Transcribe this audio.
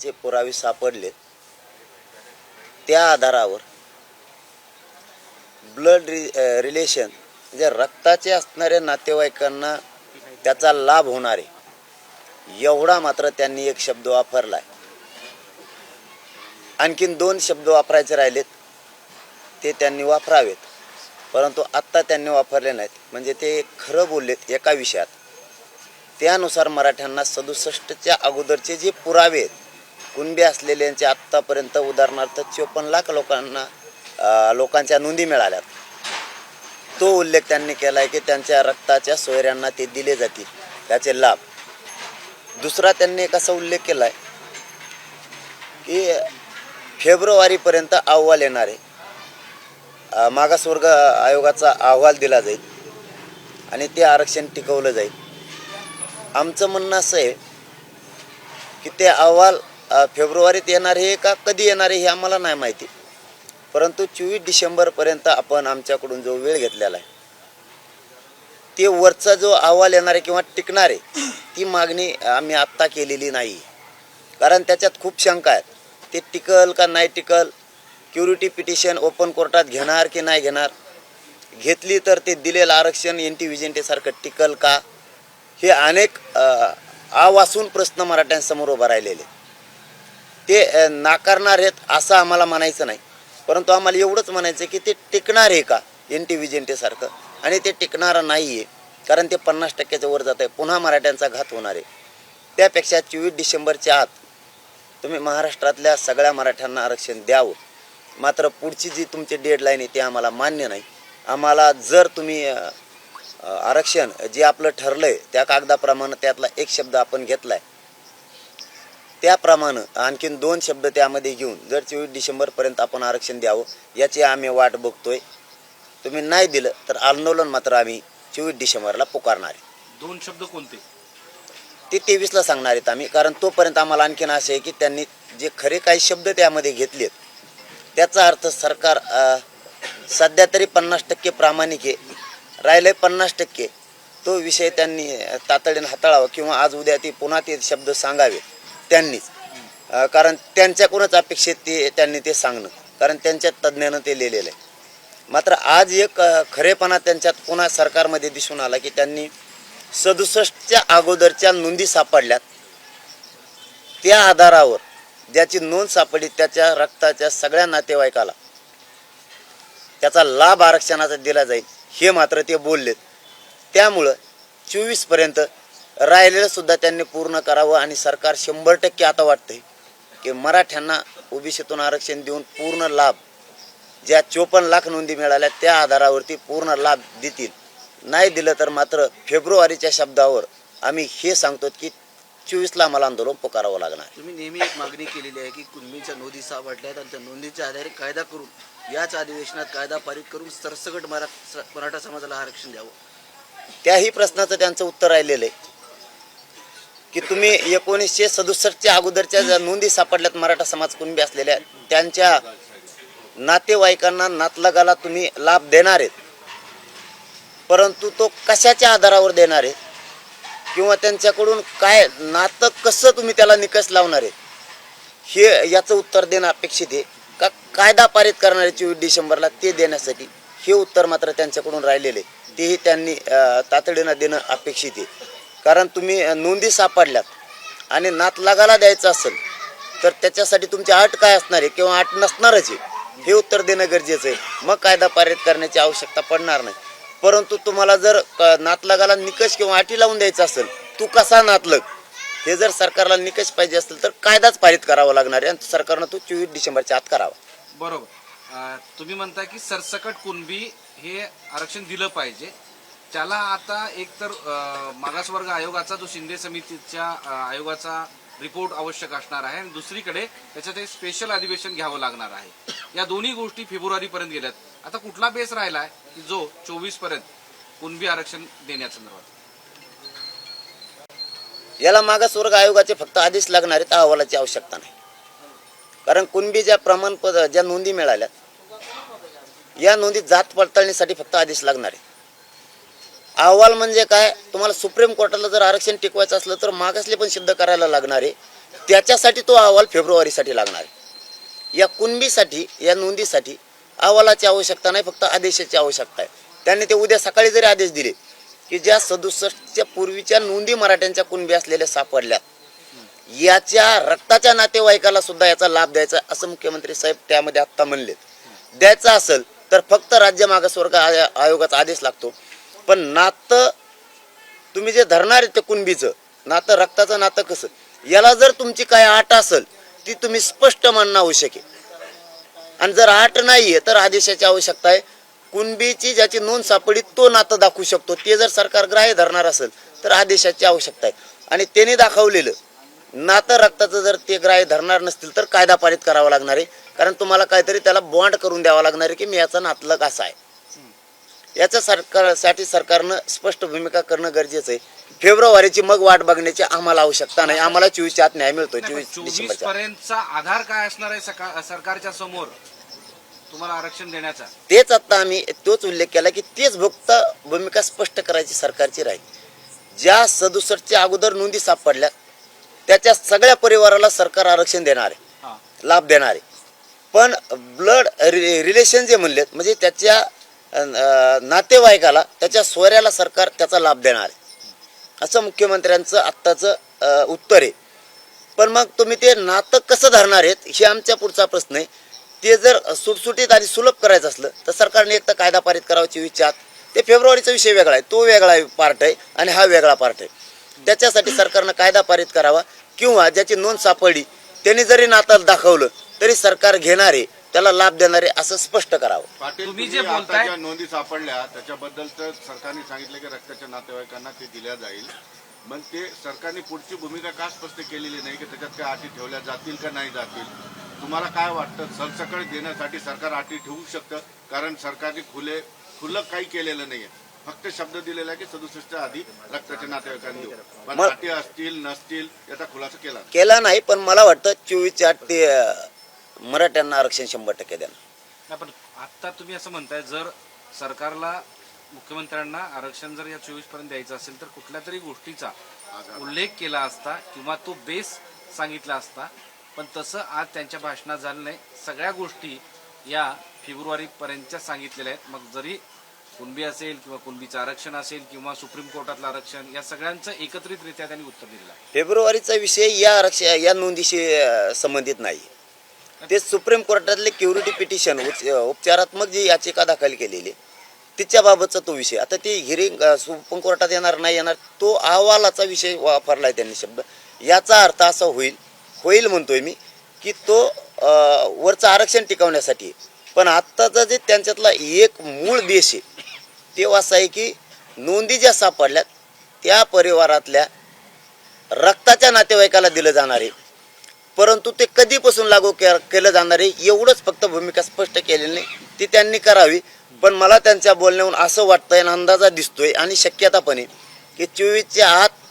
जे पुरावे सापडलेत त्या आधारावर ब्लड रिलेशन म्हणजे रक्ताचे असणाऱ्या नातेवाईकांना त्याचा लाभ होणार आहे एवढा मात्र त्यांनी एक शब्द वापरला आहे. आणखीन 2 शब्द वापरायचे राहिलेत ते त्यांनी वापरावेत, परंतु आत्ता त्यांनी वापरले नाहीत. म्हणजे ते खरं बोललेत एका विषयात. त्यानुसार मराठ्यांना 67च्या अगोदरचे जे पुरावे आहेत कुणबी असलेल्यांचे आत्तापर्यंत उदाहरणार्थ 54 लाख लोकांच्या नोंदी मिळाल्यात. तो उल्लेख त्यांनी केला आहे की त्यांच्या रक्ताच्या सोयऱ्यांना ते दिले जातील त्याचे लाभ. दुसरा त्यांनी एक असा उल्लेख केला आहे की फेब्रुवारीपर्यंत अहवाल येणार आहे, मागासवर्ग आयोगाचा अहवाल दिला जाईल आणि ते आरक्षण टिकवलं जाईल. आमचं म्हणणं असं आहे की ते अहवाल फेब्रुवारीत येणार आहे का कधी येणार आहे हे आम्हाला नाही माहिती, परंतु 24 डिसेंबरपर्यंत आपण आमच्याकडून जो वेळ घेतलेला आहे ते वरचा जो अहवाल येणार आहे किंवा टिकणार आहे ती मागणी आम्ही आत्ता केलेली नाही. कारण त्याच्यात खूप शंका आहेत. ते टिकल का नाही टिकल, क्युरिटी पिटिशन ओपन कोर्टात घेणार की नाही घेणार, घेतली तर ते दिलेलं आरक्षण NT विजेंटेसारखं टिकल का, हे अनेक आवासून प्रश्न मराठ्यांसमोर उभा राहिलेले. ते नाकारणार आहेत असं आम्हाला म्हणायचं नाही, परंतु आम्हाला एवढंच म्हणायचं की ते टिकणार आहे का NT विजेंटेसारखं, आणि ते टिकणारं नाही आहे. कारण ते 50%च्या वर जात आहे, पुन्हा मराठ्यांचा घात होणार आहे. त्यापेक्षा 24 डिसेंबरच्या आत तुम्ही महाराष्ट्रातल्या सगळ्या मराठ्यांना आरक्षण द्यावं. मात्र पुढची जी तुमची डेडलाईन आहे ते आम्हाला मान्य नाही. आम्हाला जर तुम्ही आरक्षण जे आपलं ठरलं आहे त्या कागदाप्रमाणे त्यातला एक शब्द आपण घेतला आहे त्याप्रमाणे आणखीन 2 शब्द त्यामध्ये घेऊन जर 24 डिसेंबरपर्यंत आपण आरक्षण द्यावं याची आम्ही वाट बघतोय. तुम्ही नाही दिलं तर आंदोलन मात्र आम्ही 24 डिसेंबरला पुकारणार आहे. 2 शब्द कोणते ते 23ला सांगणार आहेत आम्ही. कारण तोपर्यंत आम्हाला आणखीन असं आहे की त्यांनी जे खरे काही शब्द त्यामध्ये घेतलेत त्याचा अर्थ सरकार सध्या तरी 50% प्रामाणिक आहे, राहिले 50% तो विषय त्यांनी तातडीने हाताळावा किंवा आज उद्या ती पुन्हा ते शब्द सांगावे त्यांनीच. कारण त्यांच्याकडूनच अपेक्षित त्यांनी ते सांगणं, कारण त्यांच्या तज्ज्ञानं ते लिहिलेलं आहे. मात्र आज एक खरेपणा त्यांच्यात पुन्हा सरकारमध्ये दिसून आला की त्यांनी 67च्या अगोदरच्या नोंदी सापडल्यात, त्या आधारावर ज्याची नोंद सापडली त्याच्या रक्ताच्या सगळ्या नातेवाईकाला त्याचा लाभ आरक्षणाचा दिला जाईल हे मात्र ते बोललेत. त्यामुळं 24पर्यंत राहिलेलं सुद्धा त्यांनी पूर्ण करावं आणि सरकार 100% आता वाटतंय की मराठ्यांना ओबीसीतून आरक्षण देऊन पूर्ण लाभ ज्या 54 लाख नोंदी मिळाल्या त्या आधारावरती पूर्ण लाभ देतील. नाही दिलं तर मात्र फेब्रुवारीच्या शब्दावर आम्ही हे सांगतो की 24ला आम्हाला आंदोलन पुकारावं लागणार. तुम्ही नेहमी एक मागणी केलेली आहे की कुणबीच्या नोंदी सापडल्यात आणि त्या नोंदीच्या आधारे कायदा करून याच अधिवेशनात कायदा पारित करून सरसकट मराठा समाजाला आरक्षण द्यावं. त्याही प्रश्नाचं त्यांचं उत्तर राहिलेलं आहे की तुम्ही 1967च्या अगोदरच्या ज्या नोंदी सापडल्यात मराठा समाज कुणबी असलेल्या त्यांच्या नातेवाईकांना नातलगाला तुम्ही लाभ देणार आहेत, परंतु तो कशाच्या आधारावर देणार आहे किंवा त्यांच्याकडून काय नातं कसं तुम्ही त्याला निकष लावणार आहे हे याचं उत्तर देणं अपेक्षित आहे. का कायदा पारित करणार आहे 24 डिसेंबरला ते देण्यासाठी हे उत्तर मात्र त्यांच्याकडून राहिलेले तेही त्यांनी तातडीनं देणं अपेक्षित आहे. कारण तुम्ही नोंदी सापडल्यात आणि नातलगाला द्यायचं असेल तर त्याच्यासाठी तुमची अट काय असणार आहे किंवा अट नसणारच आहे हे उत्तर देणं गरजेचं आहे. मग कायदा पारित करण्याची आवश्यकता पडणार नाही. परंतु तुम्हाला जर नातलगाला निकष किंवा अटी लावून द्यायचं असेल, तू कसा नातलग हे जर सरकारला निकष पाहिजे असेल तर कायदाच पारित करावा लागणार आहे आणि सरकारनं तो 24 डिसेंबरच्या आत करावा. बरोबर. तुम्ही म्हणता की सरसकट कुणबी हे आरक्षण दिलं पाहिजे. त्याला आता एकतर मागासवर्ग आयोगाचा जो शिंदे समितीच्या आयोगाचा रिपोर्ट आवश्यक असणार आहे आणि दुसरीकडे त्याच्यात एक स्पेशल अधिवेशन घ्यावं लागणार आहे. या दोन्ही गोष्टी फेब्रुवारीपर्यंत गेल्यात. आता कुठला बेस राहिला आहे की जो 24पर्यंत कुणबी आरक्षण देण्यासंदर्भात? याला मागासवर्ग आयोगाचे फक्त आदेश लागणार आहेत, अहवालाची आवश्यकता नाही. कारण कुणबीच्या प्रमाणपत्र ज्या नोंदी मिळाल्यात या नोंदी जात पडताळणीसाठी फक्त आदेश लागणार आहे. अहवाल म्हणजे काय, तुम्हाला सुप्रीम कोर्टाला जर आरक्षण टिकवायचं असलं तर मागासले पण सिद्ध करायला लागणार आहे त्याच्यासाठी तो अहवाल फेब्रुवारीसाठी लागणार आहे. या कुणबीसाठी, या नोंदीसाठी अहवालाची आवश्यकता नाही, फक्त आदेशाची आवश्यकता आहे. त्यांनी ते उद्या सकाळी जरी आदेश दिले की ज्या 67च्या पूर्वीच्या नोंदी मराठ्यांच्या कुणबी असलेल्या सापडल्यात, याच्या रक्ताच्या नातेवाईकाला सुद्धा याचा लाभ द्यायचा, असं मुख्यमंत्री साहेब त्यामध्ये आत्ता म्हणले. द्यायचा असेल तर फक्त राज्य मागासवर्ग आयोगाचा आदेश लागतो. पण नातं तुम्ही जे धरणार आहे ते कुणबीचं नातं, रक्ताचं नातं कसं, याला जर तुमची काय अट असेल ती तुम्ही स्पष्ट मानणं आवश्यक आहे. आणि जर अट नाही आहे तर आदेशाची आवश्यकता आहे. कुणबीची ज्याची नोंद सापडी तो नातं दाखवू शकतो, ते जर सरकार ग्राह्य धरणार असेल तर आदेशाची आवश्यकता आहे. आणि त्याने दाखवलेलं नातं रक्ताचं जर ते ग्राह्य धरणार नसतील तर कायदा पारित करावा लागणार आहे. कारण तुम्हाला काहीतरी त्याला बॉन्ड करून द्यावा लागणार आहे की मी याचा नातलग असा आहे. याच्या सरकारनं स्पष्ट भूमिका करणं गरजेचं आहे. फेब्रुवारीची मग वाट बघण्याची आम्हाला आवश्यकता नाही. आम्हाला 24च्या आत न्याय मिळतो. 24 24 डिसेंबरच्या पर्यंतचा आधार काय असणार आहे सरकारच्या समोर तुम्हाला आरक्षण देण्याचा? तेच आता आम्ही तोच उल्लेख केला की तेच फक्त भूमिका स्पष्ट करायची सरकारची राहील. ज्या 67च्या अगोदर नोंदी सापडल्या त्याच्या सगळ्या परिवाराला सरकार आरक्षण देणार आहे, लाभ देणार आहे. पण ब्लड रिलेशन जे म्हणलेत म्हणजे त्याच्या नातेवाईकाला, त्याच्या सोयऱ्याला सरकार त्याचा लाभ देणार आहे, असं मुख्यमंत्र्यांचं आत्ताचं उत्तर आहे. पण मग तुम्ही ते नातं कसं धरणार आहेत हे आमच्या पुढचा प्रश्न आहे. ते जर सुटसुटीत आणि सुलभ करायचं असलं तर सरकारने एक तर कायदा पारित करावा 24च्या आत. ते फेब्रुवारीचा विषय वेगळा आहे, तो वेगळा पार्ट आहे आणि हा वेगळा पार्ट आहे. त्याच्यासाठी सरकारनं कायदा पारित करावा किंवा ज्याची नोंद सापडली त्यांनी जरी नातं दाखवलं तरी सरकार घेणार आहे, त्याला लाभ देणार आहे असं स्पष्ट करावं. पाटील, तुम्ही जे आता बोलताय- ज्या नोंदी सापडल्या त्याच्याबद्दल तर सरकारने सांगितलं की रक्ताच्या नातेवाईकांना ते दिल्या जाईल. मग ते सरकारने पुढची भूमिका का स्पष्ट केलेली नाही की त्याच्यात काय अटी ठेवल्या जातील का नाही जातील? तुम्हाला काय वाटतं, सरसकट देण्यासाठी सरकार अटी ठेवू शकतं? कारण सरकारने खुलं काही केलेलं नाहीये, फक्त शब्द दिलेला आहे की 67च्या आधी रक्ताच्या नातेवाईकांना देऊ. पण अटी असतील नसतील याचा खुलासा केला नाही. पण मला वाटतं 24च्या आत ते मराठ्यांना आरक्षण 100% देणार. नाही, पण आता तुम्ही असं म्हणताय जर सरकारला, मुख्यमंत्र्यांना आरक्षण जर या 24 पर्यंत द्यायचं असेल तर कुठल्या तरी गोष्टीचा उल्लेख केला असता किंवा तो बेस सांगितला असता. पण तसं आज त्यांच्या भाषणात झालं नाही. सगळ्या गोष्टी या फेब्रुवारी पर्यंतच्या सांगितलेल्या आहेत. मग जरी कुणबी असेल किंवा कुणबीचं आरक्षण असेल किंवा सुप्रीम कोर्टातलं आरक्षण, या सगळ्यांचं एकत्रितरित्या त्यांनी उत्तर दिलेलं आहे. फेब्रुवारीचा विषय या नोंदीशी संबंधित नाही. ते सुप्रीम कोर्टातले क्युरिटी पिटिशन, उपचारात्मक जी याचिका दाखल केलेली तिच्याबाबतचा तो विषय. आता ती हिअरिंग सुप्रीम कोर्टात येणार नाही येणार, तो अहवालाचा विषय वापरलाय त्यांनी शब्द. याचा अर्थ असा होईल म्हणतोय मी की तो वरचं आरक्षण टिकवण्यासाठी. पण आत्ताचा जे त्यांच्यातला एक मूळ देश आहे ते असं आहे की नोंदी ज्या सापडल्यात त्या परिवारातल्या रक्ताच्या नातेवाईकाला दिलं जाणार आहे, परंतु ते कधीपासून लागू केलं जाणार आहे एवढंच फक्त भूमिका स्पष्ट केलेली नाही, ती त्यांनी करावी. पण मला त्यांच्या बोलण्यावरून असं वाटतंय आणि अंदाजा दिसतोय आणि शक्यता पण आहे की 24च्या आत